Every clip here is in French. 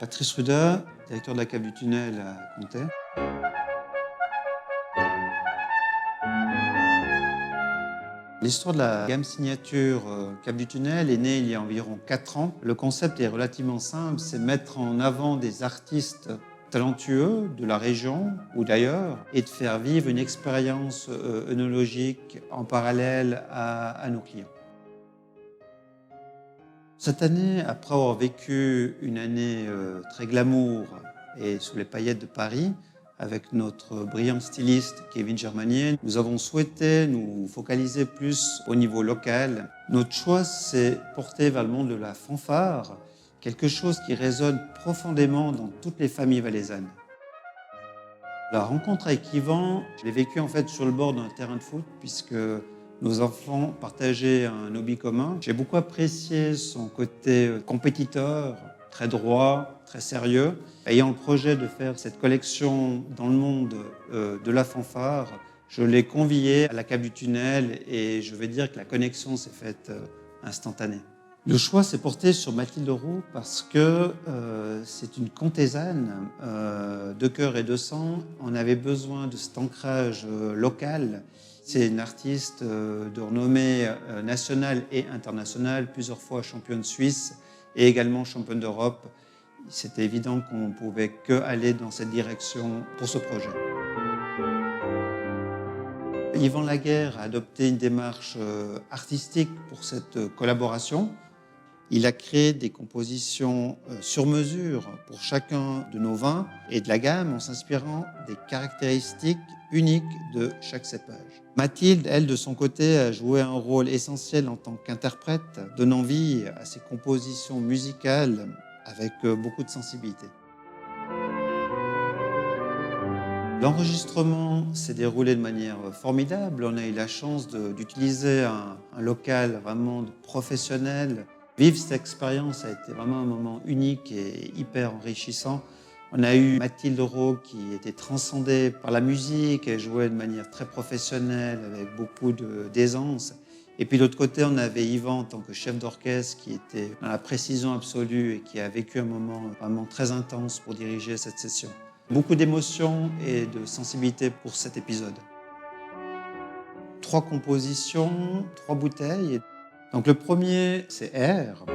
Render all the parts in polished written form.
Patrice Ruda, directeur de la cave du tunnel à Comté. L'histoire de la gamme signature Cave du Tunnel est née il y a environ 4 ans. Le concept est relativement simple, c'est mettre en avant des artistes talentueux de la région ou d'ailleurs et de faire vivre une expérience œnologique en parallèle à nos clients. Cette année, après avoir vécu une année très glamour et sous les paillettes de Paris, avec notre brillant styliste Kevin Germanier, nous avons souhaité nous focaliser plus au niveau local. Notre choix s'est porté vers le monde de la fanfare, quelque chose qui résonne profondément dans toutes les familles valaisannes. La rencontre avec Yvan, je l'ai vécue en fait sur le bord d'un terrain de foot, puisque nos enfants partageaient un hobby commun. J'ai beaucoup apprécié son côté compétiteur, très droit, très sérieux. Ayant le projet de faire cette collection dans le monde de la fanfare, je l'ai convié à la cave du tunnel et je vais dire que la connexion s'est faite instantanée. Le choix s'est porté sur Mathilde Roux parce que c'est une courtisane de cœur et de sang. On avait besoin de cet ancrage local. C'est une artiste de renommée nationale et internationale, plusieurs fois championne suisse et également championne d'Europe. C'était évident qu'on ne pouvait qu'aller dans cette direction pour ce projet. Yvan Laguerre a adopté une démarche artistique pour cette collaboration. Il a créé des compositions sur mesure pour chacun de nos vins et de la gamme en s'inspirant des caractéristiques uniques de chaque cépage. Mathilde, elle, de son côté, a joué un rôle essentiel en tant qu'interprète, donnant vie à ses compositions musicales avec beaucoup de sensibilité. L'enregistrement s'est déroulé de manière formidable. On a eu la chance d'utiliser un local vraiment professionnel. Vivre cette expérience a été vraiment un moment unique et hyper enrichissant. On a eu Mathilde Roux qui était transcendée par la musique, elle jouait de manière très professionnelle avec beaucoup d'aisance. Et puis de l'autre côté, on avait Yvan en tant que chef d'orchestre qui était dans la précision absolue et qui a vécu un moment vraiment très intense pour diriger cette session. Beaucoup d'émotions et de sensibilité pour cet épisode. 3 compositions, 3 bouteilles. Donc le premier, c'est R.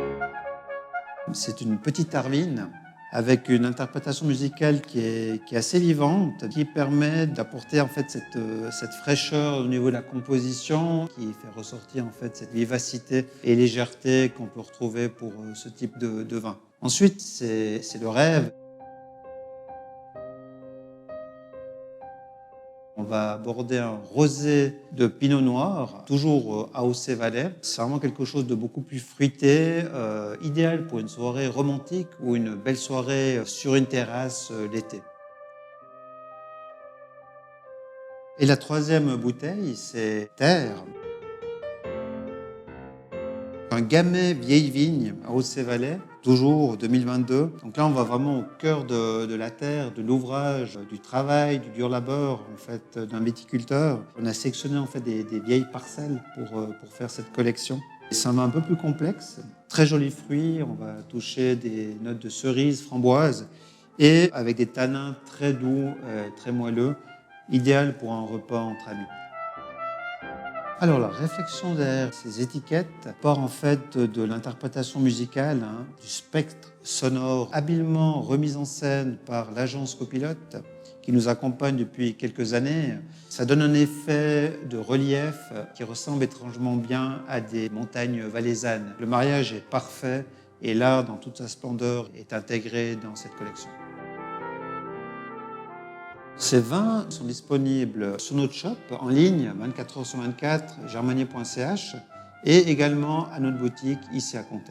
C'est une petite Arvine avec une interprétation musicale qui est assez vivante, qui permet d'apporter en fait cette fraîcheur au niveau de la composition, qui fait ressortir en fait cette vivacité et légèreté qu'on peut retrouver pour ce type de vin. Ensuite, c'est le rêve. On va aborder un rosé de pinot noir, toujours AOC Valais. C'est vraiment quelque chose de beaucoup plus fruité, idéal pour une soirée romantique ou une belle soirée sur une terrasse l'été. Et la troisième bouteille, c'est Terre. Un gamay vieille vigne à Haut-Valais, toujours 2022. Donc là, on va vraiment au cœur de la terre, de l'ouvrage, du travail, du dur labeur en fait, d'un viticulteur. On a sélectionné en fait des vieilles parcelles pour faire cette collection. C'est un vin un peu plus complexe, très jolis fruits. On va toucher des notes de cerise, framboise et avec des tanins très doux, très moelleux, idéal pour un repas entre amis. Alors la réflexion derrière ces étiquettes part en fait de l'interprétation musicale, du spectre sonore habilement remis en scène par l'agence Copilote qui nous accompagne depuis quelques années. Ça donne un effet de relief qui ressemble étrangement bien à des montagnes valaisannes. Le mariage est parfait et l'art dans toute sa splendeur est intégré dans cette collection. Ces vins sont disponibles sur notre shop en ligne 24h sur 24, germanier.ch et également à notre boutique ici à Comté.